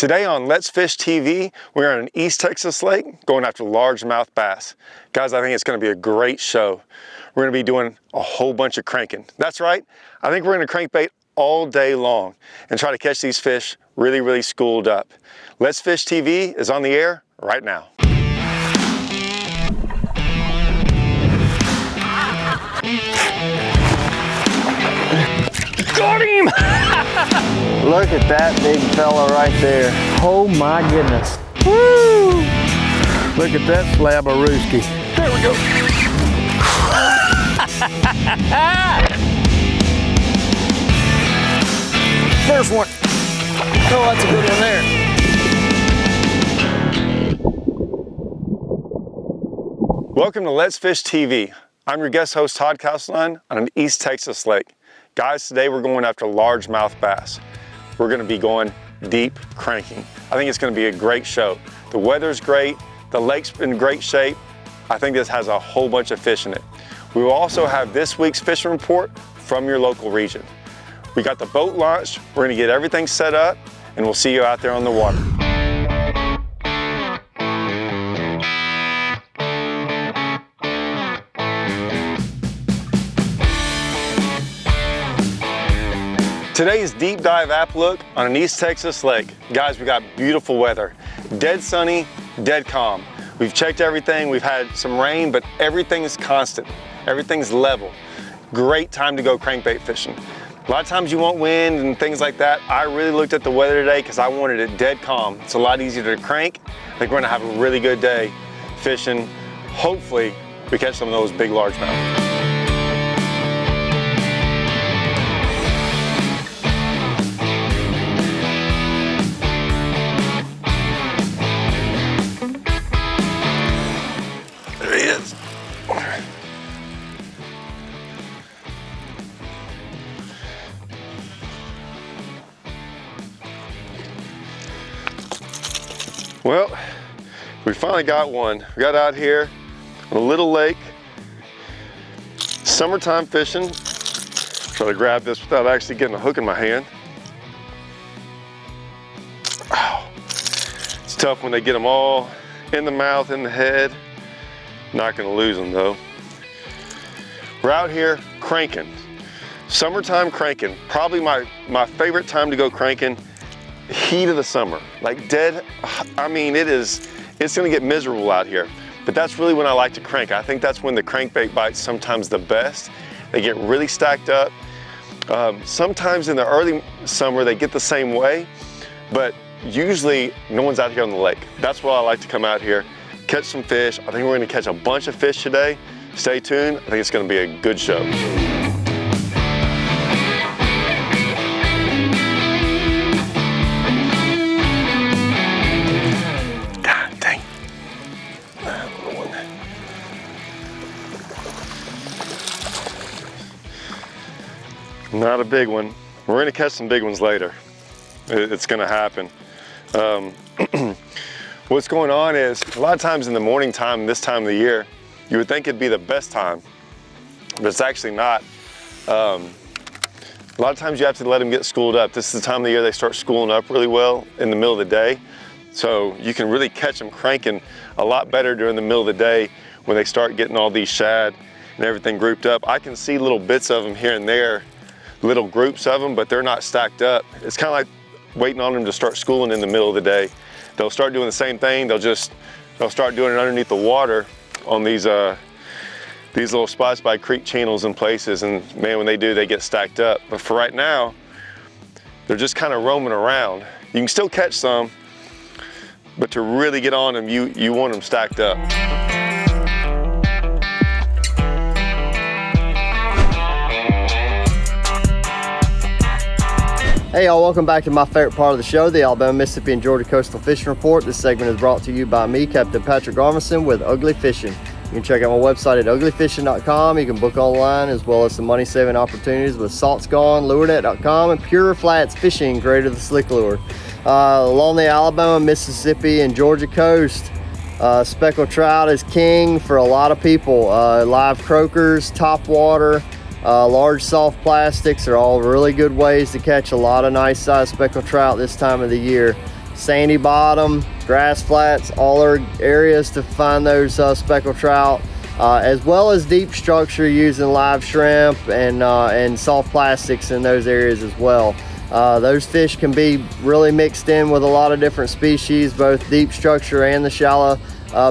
Today on Let's Fish TV, we're on an East Texas lake going after largemouth bass. Guys, I think it's going to be a great show. We're going to be doing a whole bunch of cranking. That's right, I think we're going to crankbait all day long and try to catch these fish really schooled up. Let's Fish TV is on the air right now. Got him! Look at that big fella right there. Oh my goodness. Woo! Look at that slab of rooski. There we go. There's one. Oh, that's a good one there. Welcome to Let's Fish TV. I'm your guest host, Todd Castledine, on an East Texas lake. Guys, today we're going after largemouth bass. We're going to be going deep cranking. I think it's going to be a great show. The weather's great, the lake's in great shape. I think this has a whole bunch of fish in it. We will also have this week's fishing report from your local region. We got the boat launched, we're going to get everything set up, and we'll see you out there on the water. Today's deep dive app look on an East Texas lake. Guys, we got beautiful weather. Dead sunny, dead calm. We've checked everything, we've had some rain, but everything is constant. Everything's level. Great time to go crankbait fishing. A lot of times you want wind and things like that. I really looked at the weather today because I wanted it dead calm. It's a lot easier to crank. I think we're gonna have a really good day fishing. Hopefully, we catch some of those big largemouth. Well, we finally got one. We got out here on a little lake, summertime fishing. Try to grab this without actually getting a hook in my hand. Oh, it's tough when they get them all in the mouth, in the head. Not gonna lose them though. We're out here cranking. Summertime cranking, probably my favorite time to go cranking. Heat of the summer, like dead, I mean it's gonna get miserable out here, but that's really when I like to crank. I think that's when the crankbait bites sometimes the best. They get really stacked up. Sometimes in the early summer they get the same way, but usually no one's out here on the lake. That's why I like to come out here, catch some fish. I think we're gonna catch a bunch of fish today. Stay tuned, I think it's gonna be a good show. Not a big one. We're gonna catch some big ones later. It's gonna happen. What's going on is, a lot of times in the morning time, this time of the year, you would think it'd be the best time, but it's actually not. A lot of times you have to let them get schooled up. This is the time of the year they start schooling up really well in the middle of the day. So you can really catch them cranking a lot better during the middle of the day when they start getting all these shad and everything grouped up. I can see little bits of them here and there, little groups of them, but they're not stacked up. It's kind of like waiting on them to start schooling in the middle of the day. They'll start doing the same thing. They'll start doing it underneath the water on these little spots by creek channels and places, and man, when they do, they get stacked up. But for right now, they're just kind of roaming around. You can still catch some, but to really get on them, you want them stacked up. Hey y'all, welcome back to my favorite part of the show, the Alabama, Mississippi, and Georgia Coastal Fishing Report. This segment is brought to you by me, Captain Patrick Armisen with Ugly Fishing. You can check out my website at uglyfishing.com. You can book online, as well as some money-saving opportunities with Salt's Gone, LureNet.com, and Pure Flats Fishing, greater the slick lure. Along the Alabama, Mississippi, and Georgia coast, speckled trout is king for a lot of people. Live croakers, top water, large soft plastics are all really good ways to catch a lot of nice sized speckled trout this time of the year. sandy bottom, grass flats, all are areas to find those speckled trout, as well as deep structure using live shrimp and soft plastics in those areas as well. Those fish can be really mixed in with a lot of different species, both deep structure and the shallow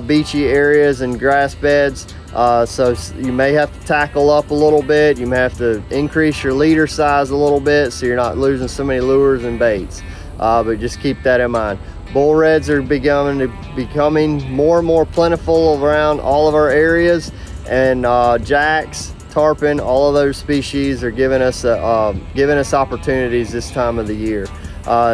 beachy areas and grass beds. So you may have to tackle up a little bit. You may have to increase your leader size a little bit so you're not losing so many lures and baits. But just keep that in mind. Bull reds are becoming more and more plentiful around all of our areas, and jacks, tarpon, all of those species are giving us opportunities this time of the year.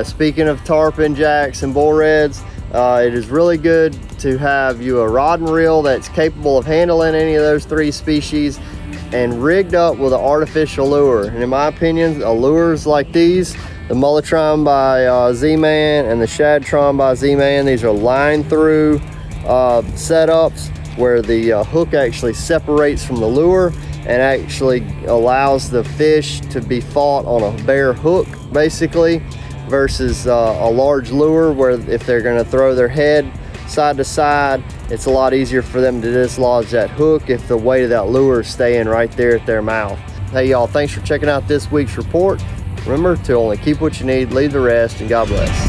Speaking of tarpon, jacks, and bull reds, it is really good to have you a rod and reel that's capable of handling any of those three species and rigged up with an artificial lure. And in my opinion, lures like these, the Mulletron by Z-Man and the Shadtron by Z-Man, these are line through setups where the hook actually separates from the lure and actually allows the fish to be fought on a bare hook basically, versus a large lure where if they're going to throw their head side to side, it's a lot easier for them to dislodge that hook if the weight of that lure is staying right there at their mouth. Hey y'all, thanks for checking out this week's report. Remember to only keep what you need, leave the rest, and God bless.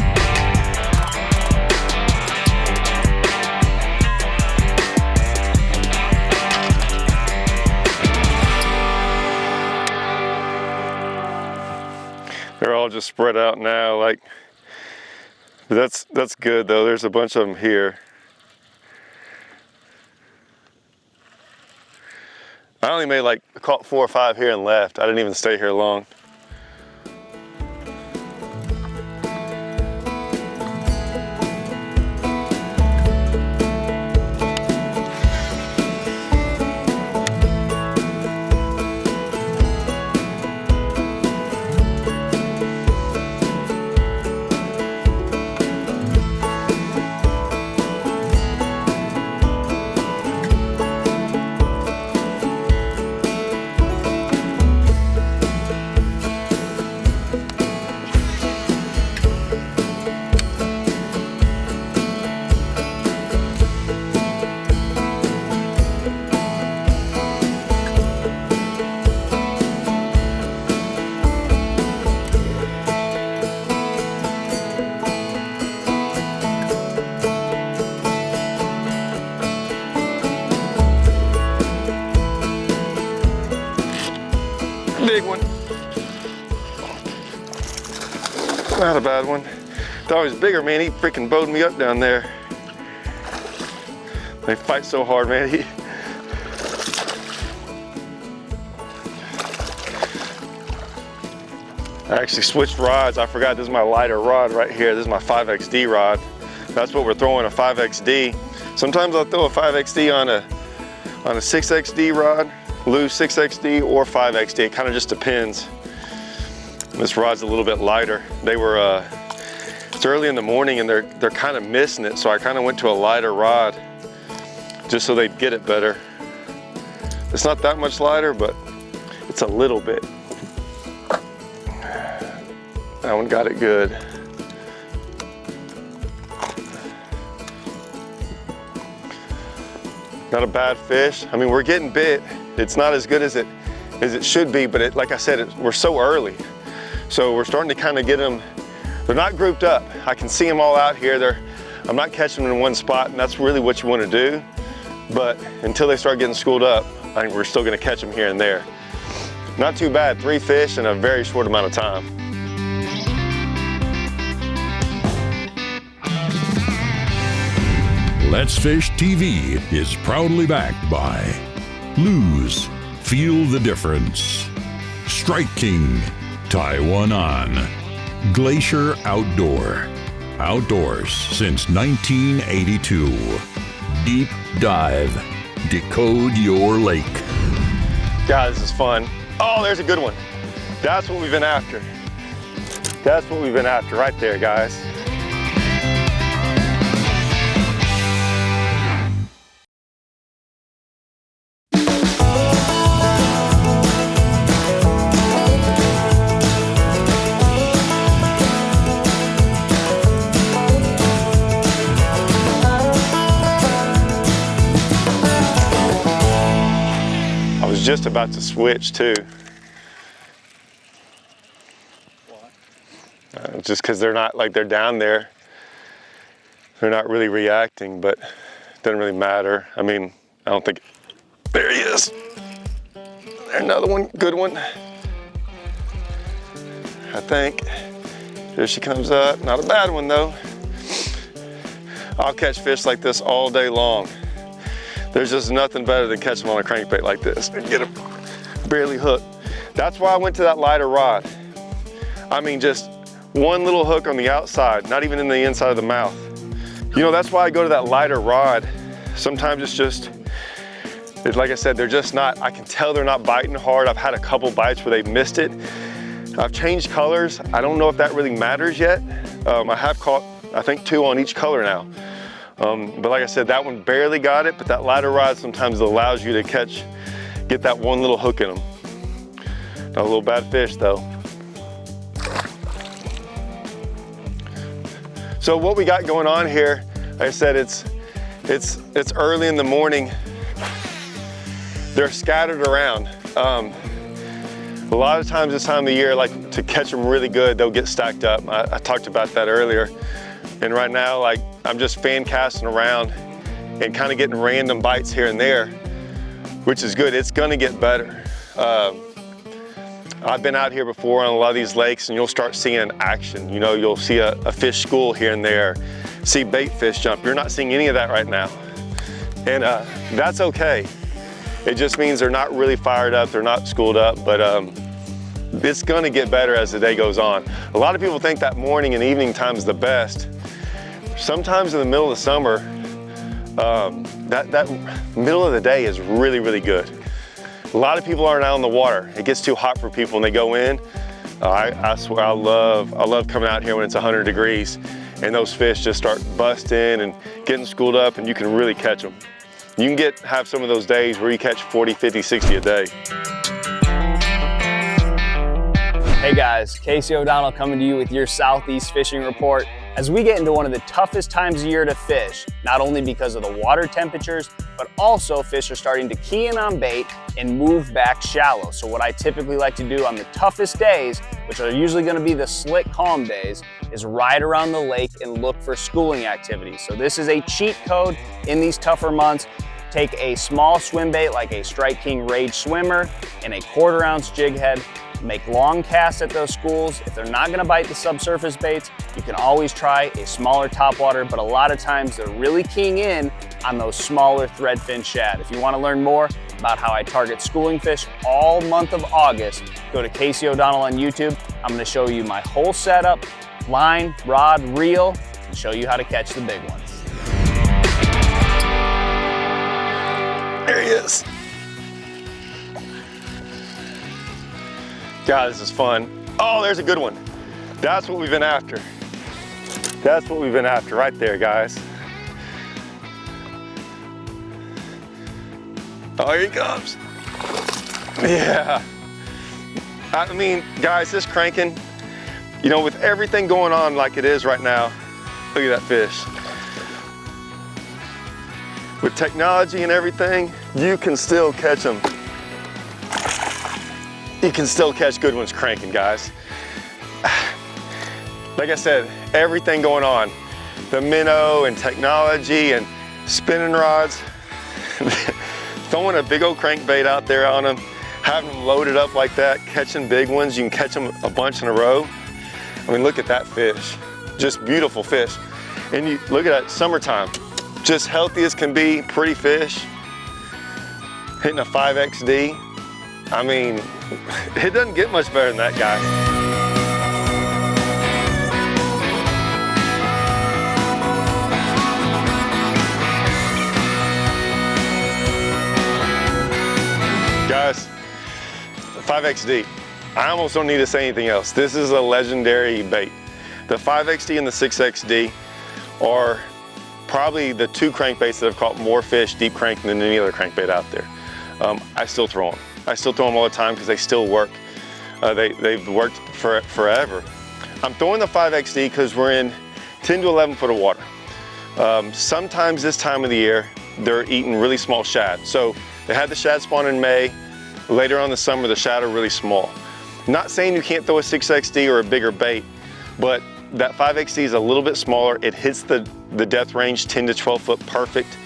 They're all just spread out now, like, that's good though. There's a bunch of them here. I only made caught 4 or 5 here and left. I didn't even stay here long. Big one. Not a bad one. Thought he was bigger, man. He freaking bowed me up down there. They fight so hard, man. I actually switched rods. I forgot this is my lighter rod right here. This is my 5XD rod. That's what we're throwing, a 5XD. Sometimes I'll throw a 5XD on a 6XD rod, lose 6XD or 5XD. It kind of just depends. This rod's a little bit lighter. They were, it's early in the morning and they're kind of missing it, so I kind of went to a lighter rod just so they'd get it better. It's not that much lighter, but it's a little bit. That one got it good. Not a bad fish. I mean, we're getting bit. It's not as good as it should be, but like I said, we're so early. So we're starting to kind of get them, they're not grouped up. I can see them all out here. I'm not catching them in one spot, and that's really what you want to do. But until they start getting schooled up, I think we're still gonna catch them here and there. Not too bad, 3 fish in a very short amount of time. Let's Fish TV is proudly backed by Lose, Feel the Difference, Strike King, Taiwan On, Glacier Outdoor, Outdoors since 1982, Deep Dive, Decode Your Lake. God, this is fun. Oh, there's a good one. That's what we've been after. That's what we've been after right there, guys. just about to switch too. Just because they're not, like, they're down there. They're not really reacting, but it doesn't really matter. I mean, I don't think, there he is. Another one, good one. I think. Here she comes up, not a bad one though. I'll catch fish like this all day long. There's just nothing better than catch them on a crankbait like this and get them barely hooked. That's why I went to that lighter rod. I mean, just one little hook on the outside, not even in the inside of the mouth. You know, that's why I go to that lighter rod. Sometimes it's just, like I said, they're just not, I can tell they're not biting hard. I've had a couple bites where they've missed it. I've changed colors. I don't know if that really matters yet. I have caught, I think, 2 on each color now. But like I said, that one barely got it, but that lighter rod sometimes allows you to get that one little hook in them. Not a little bad fish though. So what we got going on here, like I said, it's early in the morning. They're scattered around. A lot of times this time of the year, like to catch them really good, they'll get stacked up. I talked about that earlier. And right now, like, I'm just fan casting around and kind of getting random bites here and there, which is good. It's gonna get better. I've been out here before on a lot of these lakes and you'll start seeing action. You know, you'll see a fish school here and there, see bait fish jump. You're not seeing any of that right now. And that's okay. It just means they're not really fired up, they're not schooled up, but it's gonna get better as the day goes on. A lot of people think that morning and evening time is the best. Sometimes in the middle of the summer, that middle of the day is really, really good. A lot of people aren't out on the water. It gets too hot for people and they go in. I swear I love coming out here when it's 100 degrees and those fish just start busting and getting schooled up and you can really catch them. You can have some of those days where you catch 40, 50, 60 a day. Hey guys, Casey O'Donnell coming to you with your Southeast Fishing Report. As we get into one of the toughest times of year to fish, not only because of the water temperatures, but also fish are starting to key in on bait and move back shallow. So what I typically like to do on the toughest days, which are usually gonna be the slick, calm days, is ride around the lake and look for schooling activities. So this is a cheat code in these tougher months. Take a small swim bait like a Strike King Rage Swimmer and a 1/4 ounce jig head. Make long casts at those schools. If they're not gonna bite the subsurface baits, you can always try a smaller topwater, but a lot of times they're really keying in on those smaller threadfin shad. If you wanna learn more about how I target schooling fish all month of August, go to Casey O'Donnell on YouTube. I'm gonna show you my whole setup, line, rod, reel, and show you how to catch the big ones. There he is. God, this is fun. Oh, there's a good one. That's what we've been after. That's what we've been after right there, guys. Oh, here he comes. Yeah. I mean, guys, this cranking, you know, with everything going on like it is right now, look at that fish. With technology and everything, you can still catch them. You can still catch good ones cranking, guys. Like I said, everything going on. The minnow and technology and spinning rods. Throwing a big old crankbait out there on them, having them loaded up like that, catching big ones. You can catch them a bunch in a row. I mean, look at that fish. Just beautiful fish. And you look at that, summertime. Just healthy as can be, pretty fish. Hitting a 5XD. I mean, it doesn't get much better than that, guys. Guys, 5XD. I almost don't need to say anything else. This is a legendary bait. The 5XD and the 6XD are probably the 2 crankbaits that have caught more fish deep cranking than any other crankbait out there. I still throw them. I still throw them all the time because they still work. They've worked forever. I'm throwing the 5XD because we're in 10 to 11 foot of water. Sometimes this time of the year, they're eating really small shad. So they had the shad spawn in May. later on in the summer, the shad are really small. Not saying you can't throw a 6XD or a bigger bait, but that 5XD is a little bit smaller. It hits the depth range 10 to 12 foot perfect.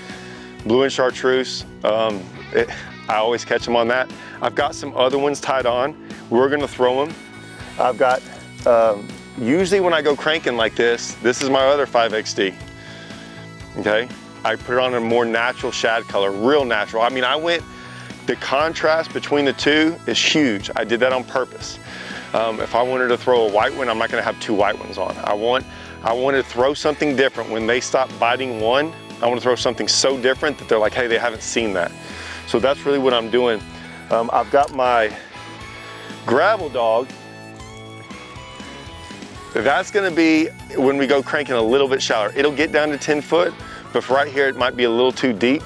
Blue and chartreuse, I always catch them on that. I've got some other ones tied on. We're gonna throw them. I've got, usually when I go cranking like this is my other 5XD, okay? I put it on a more natural shad color, real natural. I mean, the contrast between the two is huge. I did that on purpose. If I wanted to throw a white one, I'm not gonna have two white ones on. I want to throw something different. When they stop biting one, I want to throw something so different that they're like, hey, they haven't seen that. So that's really what I'm doing. I've got my gravel dog. That's gonna be when we go cranking a little bit shallower. It'll get down to 10 foot, but for right here, it might be a little too deep.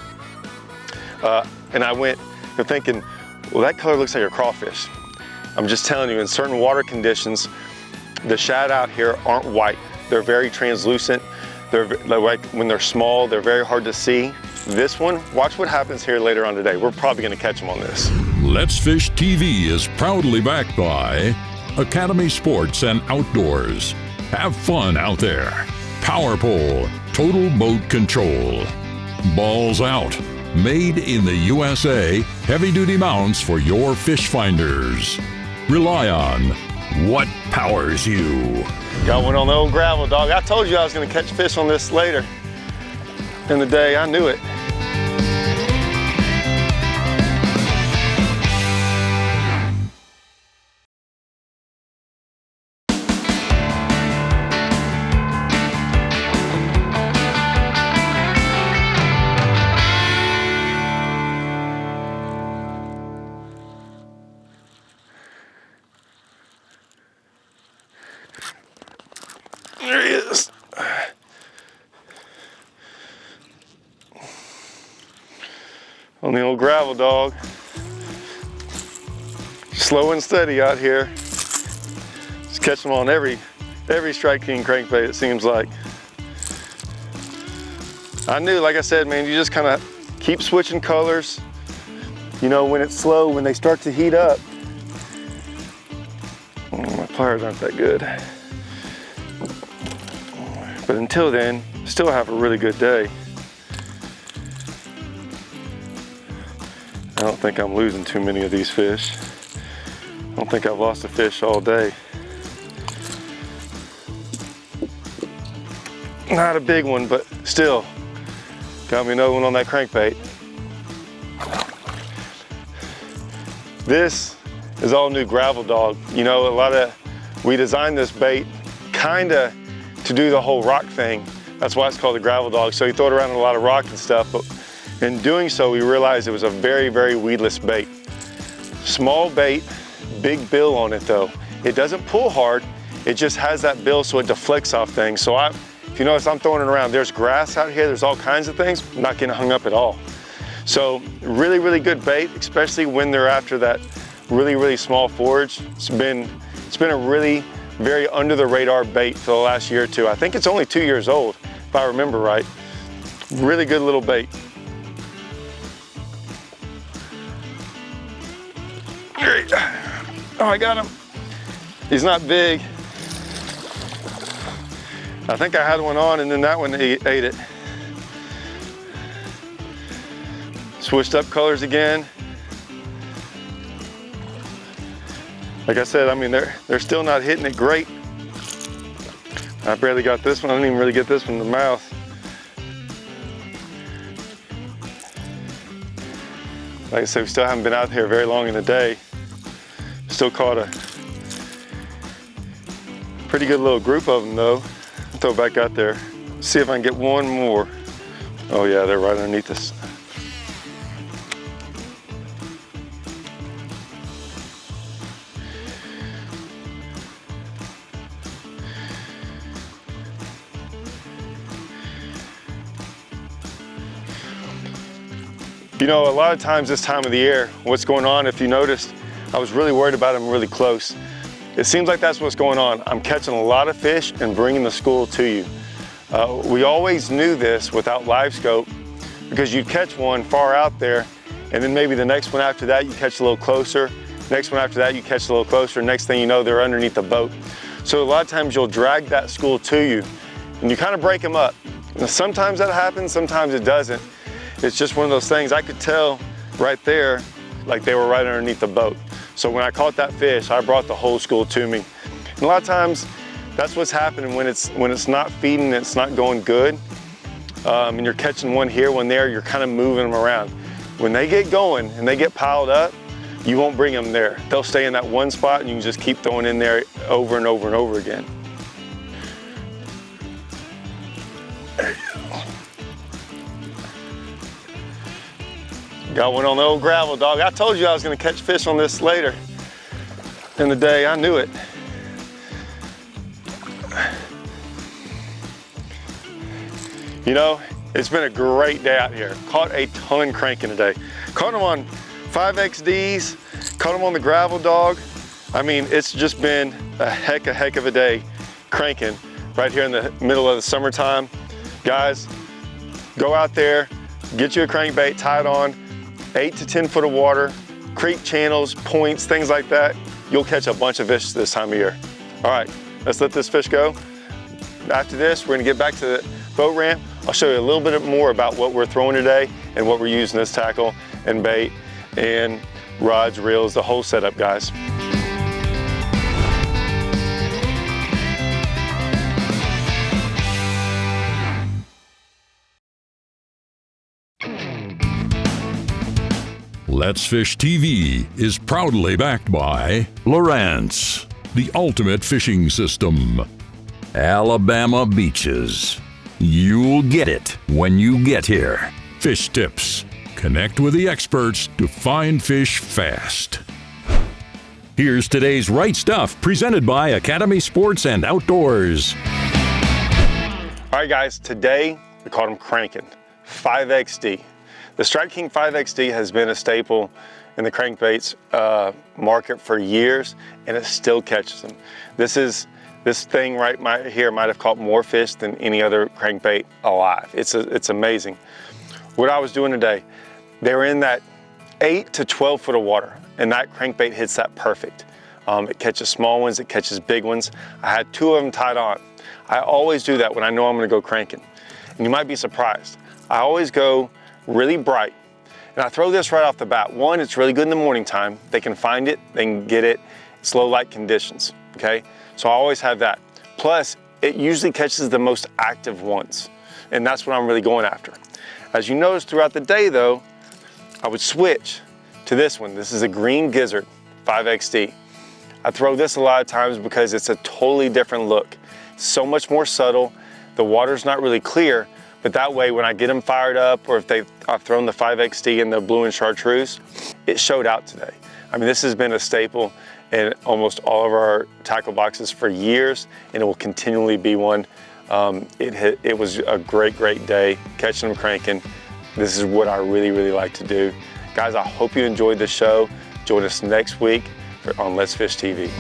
And I'm thinking, well, that color looks like a crawfish. I'm just telling you, in certain water conditions, the shad out here aren't white. They're very translucent. They're like, when they're small, they're very hard to see. This one, watch what happens here later on today. We're probably gonna catch them on this. Let's Fish TV is proudly backed by Academy Sports and Outdoors. Have fun out there. Power Pole, total boat control. Balls Out, made in the USA, heavy-duty mounts for your fish finders. Rely on what powers you. Got one on the old gravel dog. I told you I was gonna catch fish on this later in the day. I knew it. There he is. On the old gravel dog. Slow and steady out here. Just catch them on every Strike King crankbait, it seems like. I knew, like I said, man, you just kind of keep switching colors. You know, when it's slow, when they start to heat up. Oh, my pliers aren't that good. But until then, still have a really good day. I don't think I'm losing too many of these fish. I don't think I've lost a fish all day. Not a big one, but still, got me another one on that crankbait. This is all new gravel dog. You know, we designed this bait kinda to do the whole rock thing. That's why it's called the gravel dog. So you throw it around in a lot of rock and stuff, but in doing so, we realized it was a very, very weedless bait. Small bait, big bill on it though. It doesn't pull hard, it just has that bill so it deflects off things. So if you notice, I'm throwing it around. There's grass out here, there's all kinds of things, I'm not getting hung up at all. So really, really good bait, especially when they're after that really, really small forage. It's been a really very under the radar bait for the last year or two. I think it's only 2 years old, if I remember right. Really good little bait. Great. Oh, I got him. He's not big. I think I had one on and then that one ate it. Switched up colors again. Like I said, I mean, they're still not hitting it great. I barely got this one. I didn't even really get this one in the mouth. Like I said, we still haven't been out here very long in the day. Still caught a pretty good little group of them though. I'll throw it back out there. See if I can get one more. Oh yeah, they're right underneath us. You know, a lot of times this time of the year, what's going on, if you noticed, I was really worried about them really close. It seems like that's what's going on. I'm catching a lot of fish and bringing the school to you. We always knew this without live scope because you'd catch one far out there And then maybe the next one after that, you catch a little closer. Next one after that, you catch a little closer. Next thing you know, they're underneath the boat. So a lot of times you'll drag that school to you and you kind of break them up. Now, sometimes that happens, sometimes it doesn't. It's just one of those things. I could tell right there, like they were right underneath the boat. So when I caught that fish, I brought the whole school to me. And a lot of times, that's what's happening when it's not feeding, it's not going good, and you're catching one here, one there, you're kind of moving them around. When they get going and they get piled up, you won't bring them there. They'll stay in that one spot and you can just keep throwing in there over and over and over again. There you go. Got one on the old gravel, dog. I told you I was gonna catch fish on this later in the day. I knew it. You know, it's been a great day out here. Caught a ton cranking today. Caught them on 5XDs, caught them on the gravel dog. I mean, it's just been a heck of a day cranking right here in the middle of the summertime. Guys, go out there, get you a crankbait, tie it on, 8 to 10 foot of water, creek channels, points, things like that. You'll catch a bunch of fish this time of year. All right, let's let this fish go. After this, we're gonna get back to the boat ramp. I'll show you a little bit more about what we're throwing today and what we're using as tackle and bait and rods, reels, the whole setup, guys. Let's Fish TV is proudly backed by Lowrance, the ultimate fishing system. Alabama beaches. You'll get it when you get here. Fish tips. Connect with the experts to find fish fast. Here's today's Right Stuff, presented by Academy Sports and Outdoors. All right, guys, today we caught them cranking, 5XD. The Strike King 5XD has been a staple in the crankbaits market for years, and it still catches them. This thing right here might have caught more fish than any other crankbait alive. It's amazing. What I was doing today, they were in that 8 to 12 foot of water, and that crankbait hits that perfect. It catches small ones, it catches big ones. I had 2 of them tied on. I always do that when I know I'm gonna go cranking. And you might be surprised. I always go really bright. And I throw this right off the bat. One, it's really good in the morning time. They can find it, they can get it. It's low light conditions, okay? So I always have that. Plus, it usually catches the most active ones. And that's what I'm really going after. As you notice throughout the day though, I would switch to this one. This is a green gizzard, 5XD. I throw this a lot of times because it's a totally different look. So much more subtle. The water's not really clear, but that way when I get them fired up, or if I've thrown the 5XD and the blue and chartreuse, it showed out today. I mean, this has been a staple in almost all of our tackle boxes for years, and it will continually be one. It was a great day catching them cranking. This is what I really like to do. Guys, I hope you enjoyed the show. Join us next week on Let's Fish TV.